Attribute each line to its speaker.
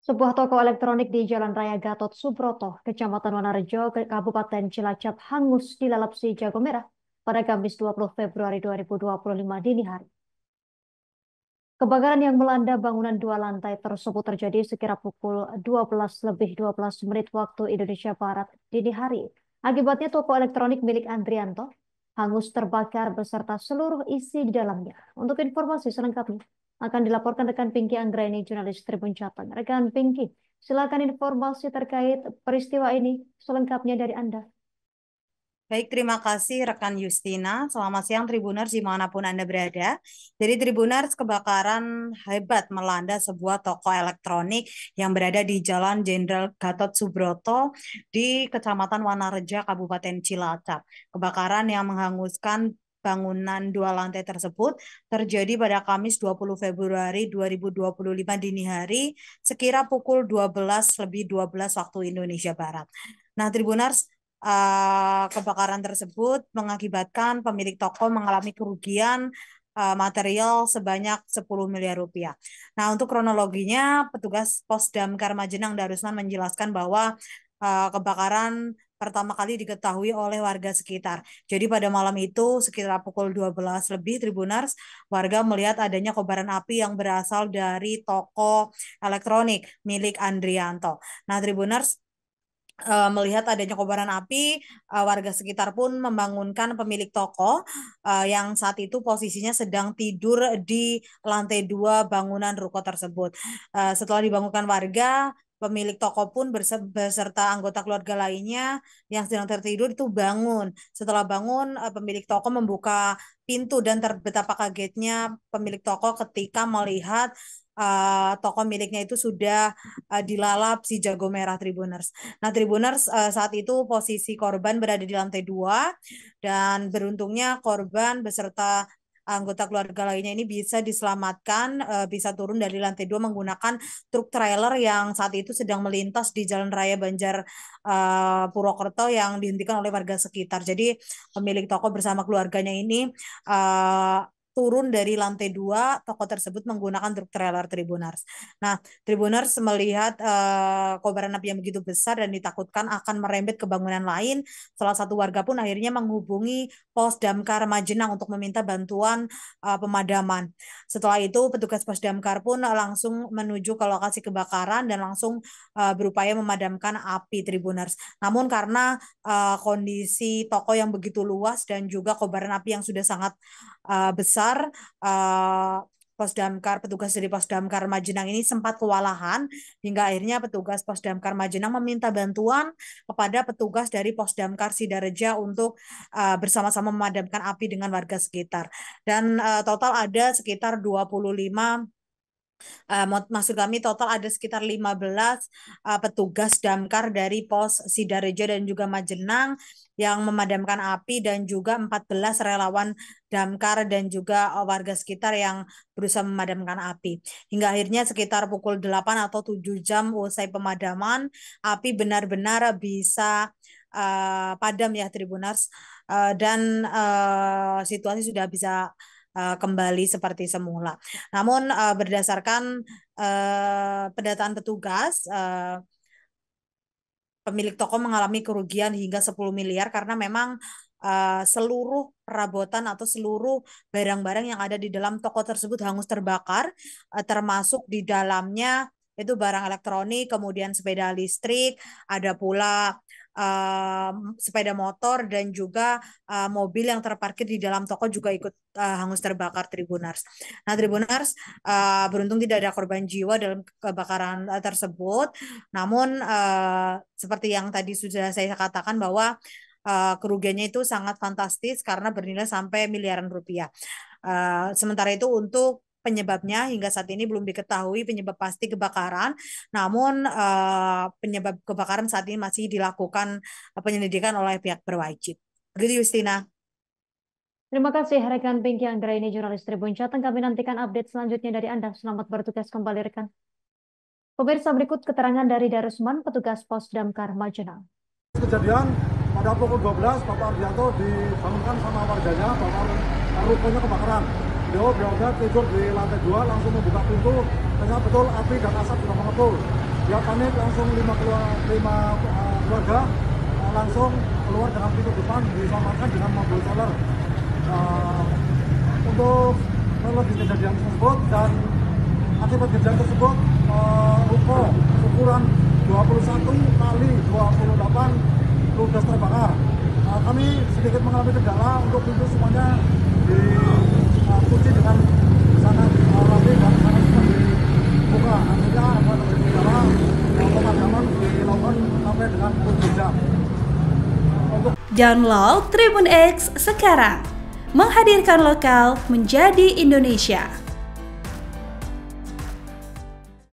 Speaker 1: Sebuah toko elektronik di Jalan Raya Gatot Subroto, Kecamatan Wonorejo, Kabupaten Cilacap hangus dilalap si jago merah pada Kamis 20 Februari 2025 dini hari. Kebakaran yang melanda bangunan dua lantai tersebut terjadi sekira pukul 12 lebih 12 menit waktu Indonesia Barat dini hari. Akibatnya toko elektronik milik Andrianto hangus terbakar beserta seluruh isi di dalamnya. Untuk informasi selengkapnya akan dilaporkan rekan Pinky Anggraini, jurnalis Tribun Jateng. Rekan Pinky, silakan informasi terkait peristiwa ini selengkapnya dari Anda.
Speaker 2: Baik, terima kasih rekan Justina. Selamat siang Tribuners dimanapun Anda berada. Jadi Tribuners, kebakaran hebat melanda sebuah toko elektronik yang berada di Jalan Jenderal Gatot Subroto di Kecamatan Wanareja, Kabupaten Cilacap. Kebakaran yang menghanguskan bangunan dua lantai tersebut terjadi pada Kamis 20 Februari 2025 dini hari sekira pukul 12 lebih 12 waktu Indonesia Barat. Nah, Tribuners, kebakaran tersebut mengakibatkan pemilik toko mengalami kerugian material sebanyak 10 miliar rupiah. Nah, untuk kronologinya, petugas Pos Damkar Majenang Darusman menjelaskan bahwa kebakaran pertama kali diketahui oleh warga sekitar. Jadi pada malam itu sekitar pukul 12 lebih Tribunars, warga melihat adanya kobaran api yang berasal dari toko elektronik milik Andrianto. Nah, Tribunars, melihat adanya kobaran api, warga sekitar pun membangunkan pemilik toko yang saat itu posisinya sedang tidur di lantai 2 bangunan ruko tersebut. Setelah dibangunkan warga, pemilik toko pun beserta anggota keluarga lainnya yang sedang tertidur itu bangun. Setelah bangun, pemilik toko membuka pintu dan betapa kagetnya pemilik toko ketika melihat toko miliknya itu sudah dilalap si jago merah Tribuners. Nah, Tribuners, saat itu posisi korban berada di lantai 2 dan beruntungnya korban beserta anggota keluarga lainnya ini bisa diselamatkan, bisa turun dari lantai 2 menggunakan truk trailer yang saat itu sedang melintas di Jalan Raya Banjar Purwokerto yang dihentikan oleh warga sekitar. Jadi pemilik toko bersama keluarganya ini uh, turun dari lantai 2 toko tersebut menggunakan truk trailer Tribuners. Nah, Tribuners melihat kobaran api yang begitu besar dan ditakutkan akan merembet ke bangunan lain. Salah satu warga pun akhirnya menghubungi Pos Damkar Majenang untuk meminta bantuan pemadaman. Setelah itu, petugas Pos Damkar pun langsung menuju ke lokasi kebakaran dan langsung berupaya memadamkan api Tribuners. Namun karena kondisi toko yang begitu luas dan juga kobaran api yang sudah sangat besar, Pos Damkar, petugas dari Pos Damkar Majenang ini sempat kewalahan hingga akhirnya petugas Pos Damkar Majenang meminta bantuan kepada petugas dari Pos Damkar Sidareja untuk bersama-sama memadamkan api dengan warga sekitar. Dan total ada sekitar 25, maksud kami total ada sekitar 15 petugas damkar dari Pos Sidareja dan juga Majenang yang memadamkan api dan juga 14 relawan damkar dan juga warga sekitar yang berusaha memadamkan api. Hingga akhirnya sekitar pukul 8 atau 7 jam usai pemadaman, api benar-benar bisa padam ya Tribuners. Dan situasi sudah bisa kembali seperti semula. Namun berdasarkan pendataan petugas, pemilik toko mengalami kerugian hingga 10 miliar karena memang seluruh perabotan atau seluruh barang-barang yang ada di dalam toko tersebut hangus terbakar, termasuk di dalamnya itu barang elektronik, kemudian sepeda listrik, ada pula sepeda motor dan juga mobil yang terparkir di dalam toko juga ikut hangus terbakar Tribunars. Nah, Tribunars, beruntung tidak ada korban jiwa dalam kebakaran tersebut. Namun seperti yang tadi sudah saya katakan bahwa kerugiannya itu sangat fantastis karena bernilai sampai miliaran rupiah. Sementara itu untuk penyebabnya hingga saat ini belum diketahui penyebab pasti kebakaran, namun penyebab kebakaran saat ini masih dilakukan penyelidikan oleh pihak berwajib. Begitu Justina.
Speaker 1: Terima kasih rekan Pinky Anggraini, jurnalis Tribun Jateng. Kami nantikan update selanjutnya dari Anda. Selamat bertugas kembali rekan. Pemirsa, berikut keterangan dari Darusman, petugas Pos Damkar Majenang.
Speaker 3: Kejadian pada pukul 12 Bapak Ardianto dibangunkan sama warganya bahwa rukonya kebakaran. Beliau berada tidur di lantai 2 langsung membuka pintu, ternyata betul api dan asap sudah mengepul. dia panik langsung lima keluarga langsung keluar dengan pintu depan diselamatkan dengan mobil solar. Untuk kronologis kejadian tersebut dan akibat kejadian tersebut ruko ukuran 21 kali 28 ludes terbakar. Kami sedikit mengalami kendala untuk pintu semuanya dikunci dengan sangat rapi dan sangat cepat dibuka. Akhirnya buat kendala pemadaman dilakukan sampai dengan 7 jam.
Speaker 4: Download Tribun X sekarang, menghadirkan lokal menjadi Indonesia.